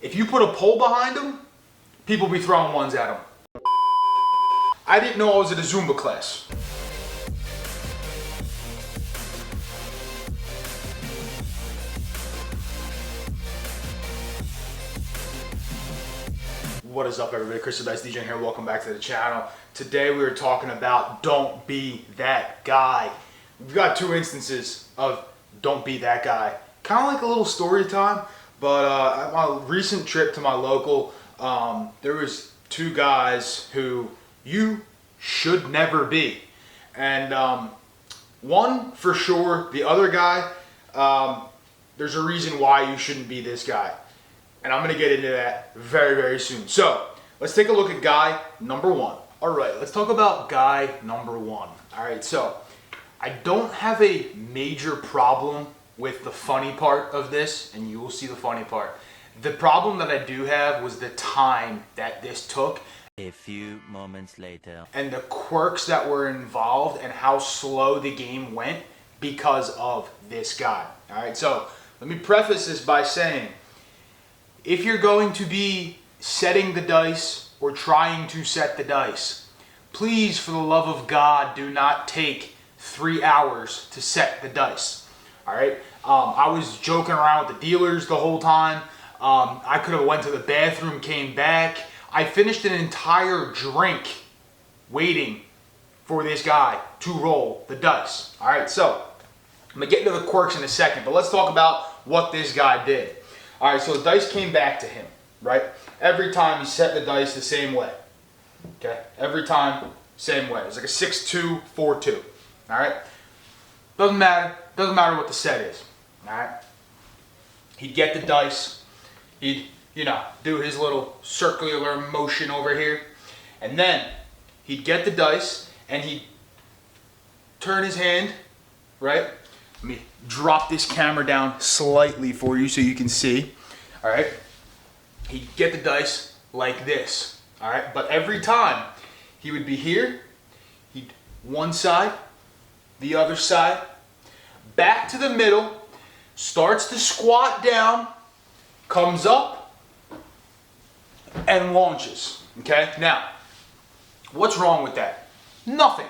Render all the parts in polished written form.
If you put a pole behind them, people be throwing ones at them. I didn't know I was at a Zumba class. What is up, everybody? Chris the DiceDegen here. Welcome back to the channel. Today we are talking about don't be that guy. We've got two instances of don't be that guy. Kind of like a little story time, but at my recent trip to my local, there was two guys who you should never be. And one for sure, the other guy, there's a reason why you shouldn't be this guy. And I'm gonna get into that very, very soon. So let's take a look at guy number one. All right, let's talk about guy number one. All right, so I don't have a major problem with the funny part of this, and you will see the funny part. The problem that I do have was the time that this took. A few moments later. And the quirks that were involved and how slow the game went because of this guy. All right, so let me preface this by saying, if you're going to be setting the dice or trying to set the dice, please, for the love of God, do not take 3 hours to set the dice. All right. I was joking around with the dealers the whole time. I could have went to the bathroom, came back. I finished an entire drink waiting for this guy to roll the dice. All right. So I'm gonna get into the quirks in a second, but let's talk about what this guy did. All right, so the dice came back to him, right? Every time he set the dice the same way, okay? Every time, same way. It's like a 6-2, 4-2, all right? Doesn't matter what the set is, all right? He'd get the dice, he'd, do his little circular motion over here, and then he'd get the dice and he'd turn his hand, right? Let me drop this camera down slightly for you so you can see. All right. He'd get the dice like this. All right. But every time he would be here, he'd one side, the other side, back to the middle, starts to squat down, comes up, and launches. Okay. Now, what's wrong with that? Nothing.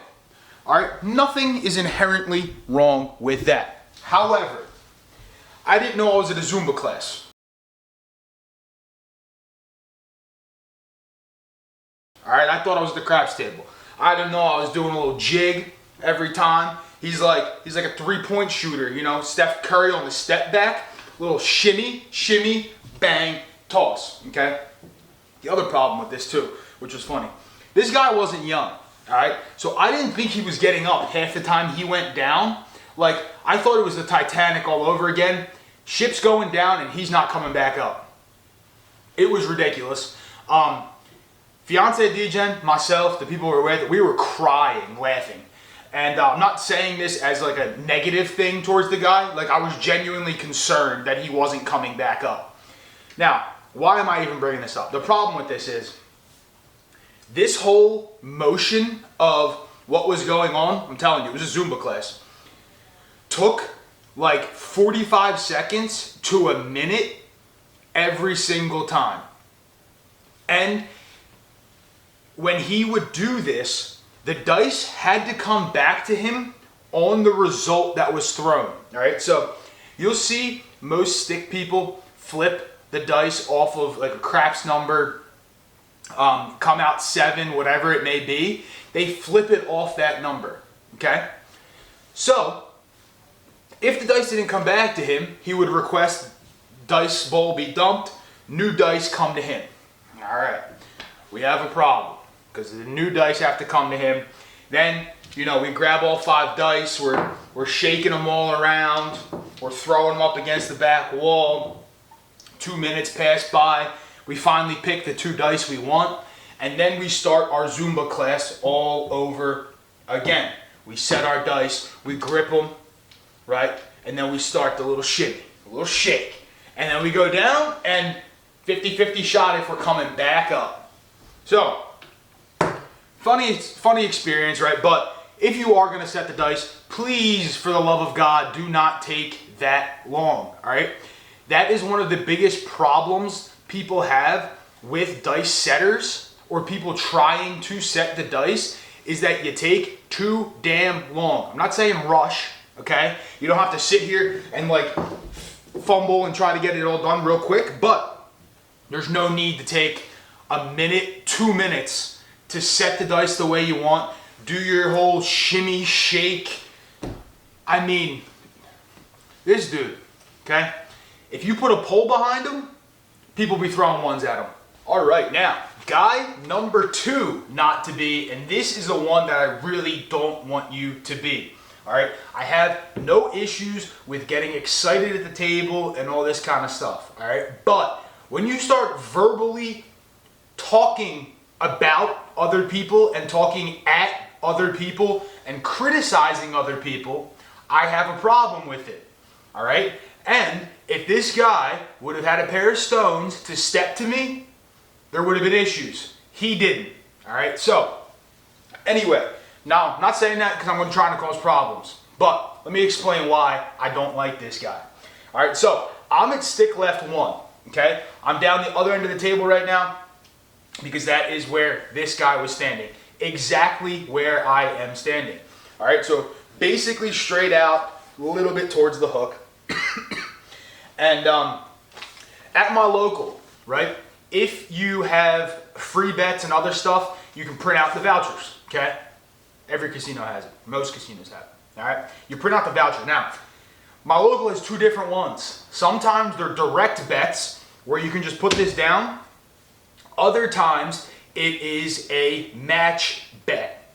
All right, nothing is inherently wrong with that. However, I didn't know I was at a Zumba class. All right, I thought I was at the craps table. I didn't know I was doing a little jig every time. He's like a 3-point shooter, Steph Curry on the step back, little shimmy, bang, toss, okay? The other problem with this too, which was funny, this guy wasn't young. All right, so I didn't think he was getting up half the time he went down. Like, I thought it was the Titanic all over again. Ship's going down and he's not coming back up. It was ridiculous. Fiance Degen, myself, the people we were with, we were crying, laughing. And I'm not saying this as like a negative thing towards the guy. Like, I was genuinely concerned that he wasn't coming back up. Now, why am I even bringing this up? The problem with this is, this whole motion of what was going on, I'm telling you, it was a Zumba class, took like 45 seconds to a minute every single time. And when he would do this, the dice had to come back to him on the result that was thrown. All right, so you'll see most stick people flip the dice off of like a craps number, come out 7, whatever it may be. They flip it off that number, okay? So, if the dice didn't come back to him, he would request dice bowl be dumped, new dice come to him. All right, we have a problem because the new dice have to come to him. Then, we grab all 5 dice, we're shaking them all around, we're throwing them up against the back wall. 2 minutes pass by. We finally pick the 2 dice we want, and then we start our Zumba class all over again. We set our dice, we grip them, right? And then we start the little shimmy, a little shake. And then we go down and 50-50 shot if we're coming back up. So, funny experience, right? But if you are gonna set the dice, please, for the love of God, do not take that long, all right? That is one of the biggest problems people have with dice setters or people trying to set the dice is that you take too damn long. I'm not saying rush, okay? You don't have to sit here and like fumble and try to get it all done real quick, but there's no need to take a minute, 2 minutes to set the dice the way you want. Do your whole shimmy, shake. I mean, this dude, okay? If you put a pole behind him, people be throwing ones at him. All right, now, guy number 2 not to be, and this is the one that I really don't want you to be. All right, I have no issues with getting excited at the table and all this kind of stuff. All right, but when you start verbally talking about other people and talking at other people and criticizing other people, I have a problem with it. All right, and if this guy would have had a pair of stones to step to me, there would have been issues. He didn't. All right, so anyway, now I'm not saying that because I'm trying to cause problems, but let me explain why I don't like this guy. All right, so I'm at stick left 1. Okay, I'm down the other end of the table right now because that is where this guy was standing, exactly where I am standing. All right, so basically straight out, a little bit towards the hook. And at my local, right, if you have free bets and other stuff, you can print out the vouchers, okay? Every casino has it. Most casinos have it, all right? You print out the voucher. Now, my local has 2 different ones. Sometimes they're direct bets where you can just put this down. Other times it is a match bet,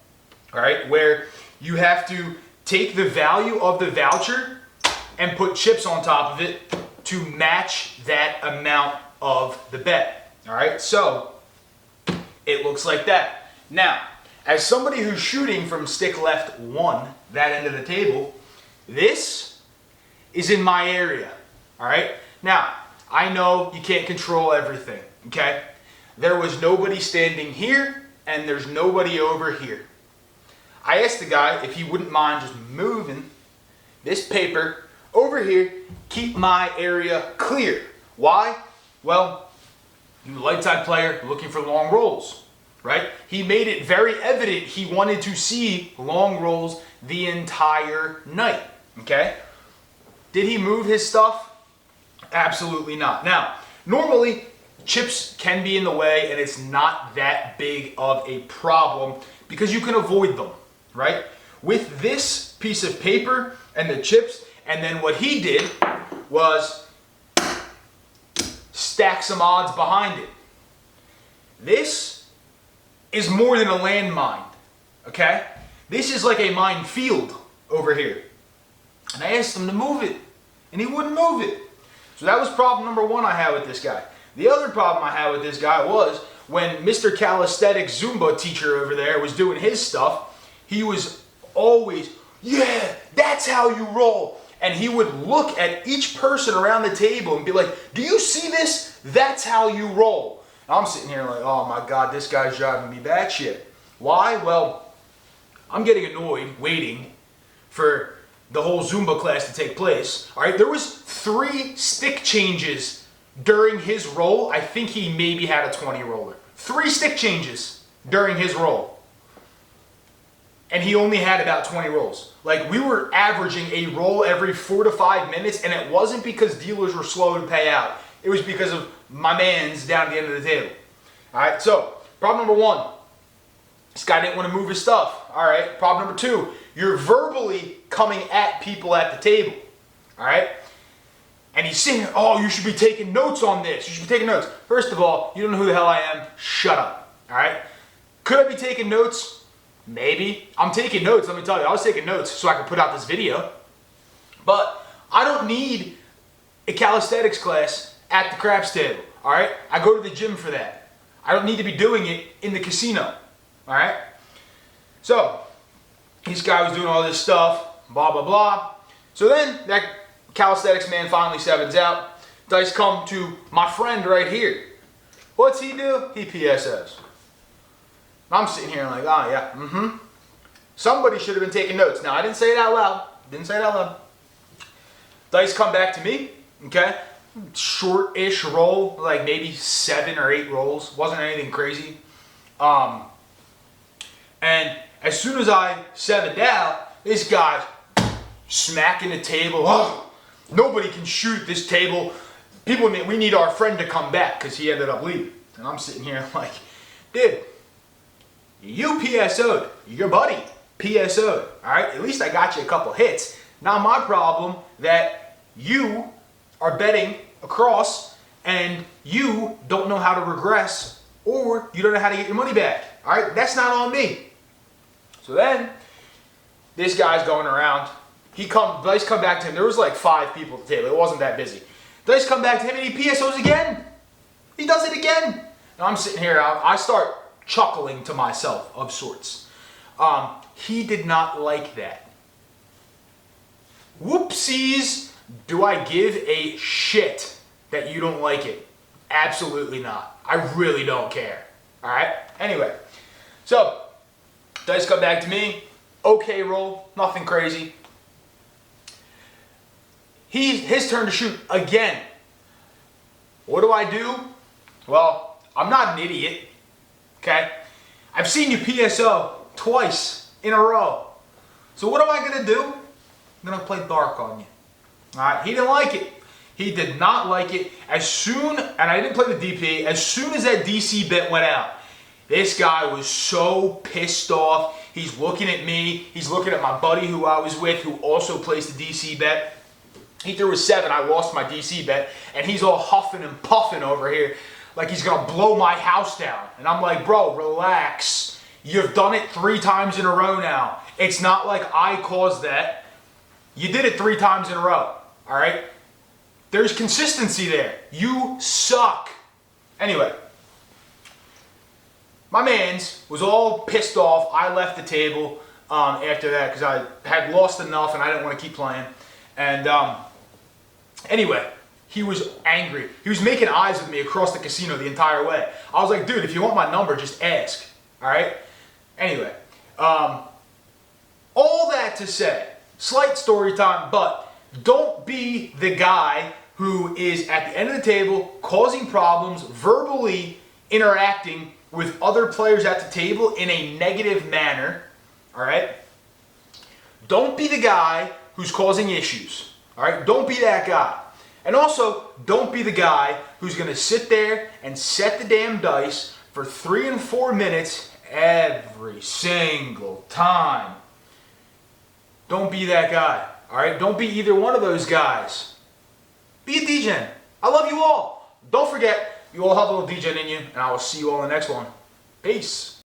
all right, where you have to take the value of the voucher and put chips on top of it to match that amount of the bet. All right, so it looks like that. Now, as somebody who's shooting from stick left 1, that end of the table, this is in my area. All right, now I know you can't control everything, okay? There was nobody standing here and there's nobody over here. I asked the guy if he wouldn't mind just moving this paper over here, keep my area clear. Why? Well, you're a light side player looking for long rolls, right? He made it very evident he wanted to see long rolls the entire night, okay? Did he move his stuff? Absolutely not. Now, normally, chips can be in the way and it's not that big of a problem because you can avoid them, right? With this piece of paper and the chips, and then what he did was stack some odds behind it. This is more than a landmine, okay? This is like a minefield over here. And I asked him to move it, and he wouldn't move it. So that was problem number 1 I had with this guy. The other problem I had with this guy was when Mr. Calisthenics Zumba teacher over there was doing his stuff, he was always, yeah, that's how you roll. And he would look at each person around the table and be like, do you see this? That's how you roll. And I'm sitting here like, oh my God, this guy's driving me batshit. Why? Well, I'm getting annoyed waiting for the whole Zumba class to take place. All right, there was 3 stick changes during his roll. I think he maybe had a 20 roller. 3 stick changes during his roll. And he only had about 20 rolls. Like, we were averaging a roll every 4 to 5 minutes, and it wasn't because dealers were slow to pay out. It was because of my man's down at the end of the table. All right, so problem number 1, this guy didn't want to move his stuff. All right, problem number 2, you're verbally coming at people at the table. All right, and he's saying, oh, you should be taking notes on this. You should be taking notes. First of all, you don't know who the hell I am. Shut up. All right, could I be taking notes? Maybe. I'm taking notes, let me tell you. I was taking notes so I could put out this video. But I don't need a calisthenics class at the craps table, all right? I go to the gym for that. I don't need to be doing it in the casino, all right? So, this guy was doing all this stuff, blah, blah, blah. So then, that calisthenics man finally sevens out. Dice come to my friend right here. What's he do? He PSS. I'm sitting here like, oh yeah, Somebody should have been taking notes. Now, I didn't say it out loud. Dice come back to me, okay? short-ish roll, like maybe 7 or 8 rolls. Wasn't anything crazy. And as soon as I 7'd out, this guy's smacking the table. Oh, nobody can shoot this table. People, we need our friend to come back because he ended up leaving. And I'm sitting here like, dude, you PSO'd. Your buddy PSO'd. All right, at least I got you a couple hits. Not my problem that you are betting across and you don't know how to regress or you don't know how to get your money back. All right, that's not on me. So then, this guy's going around. Dice come back to him. There was like 5 people at the table. It wasn't that busy. Dice come back to him and he PSOs again. He does it again. And I'm sitting here. I start chuckling to myself of sorts. He did not like that. Whoopsies. Do I give a shit that you don't like it? Absolutely not. I really don't care. All right? Anyway. So, dice come back to me. Okay roll. Nothing crazy. His turn to shoot again. What do? Well, I'm not an idiot. Okay? I've seen you PSO twice in a row. So what am I going to do? I'm going to play dark on you. Alright? He didn't like it. He did not like it. And I didn't play the DP, as soon as that DC bet went out, this guy was so pissed off. He's looking at me. He's looking at my buddy who I was with who also placed the DC bet. He threw a 7. I lost my DC bet. And he's all huffing and puffing over here like he's going to blow my house down. And I'm like, bro, relax. You've done it 3 times in a row now. It's not like I caused that. You did it 3 times in a row. All right? There's consistency there. You suck. Anyway. My mans was all pissed off. I left the table after that because I had lost enough and I didn't want to keep playing. And anyway, he was angry. He was making eyes with me across the casino the entire way. I was like, dude, if you want my number, just ask. All right? Anyway, all that to say, slight story time, but don't be the guy who is at the end of the table causing problems, verbally interacting with other players at the table in a negative manner. All right? Don't be the guy who's causing issues. All right? Don't be that guy. And also, don't be the guy who's going to sit there and set the damn dice for 3 and 4 minutes every single time. Don't be that guy. All right? Don't be either one of those guys. Be a DiceDegen. I love you all. Don't forget, you all have a little DiceDegen in you, and I will see you all in the next one. Peace.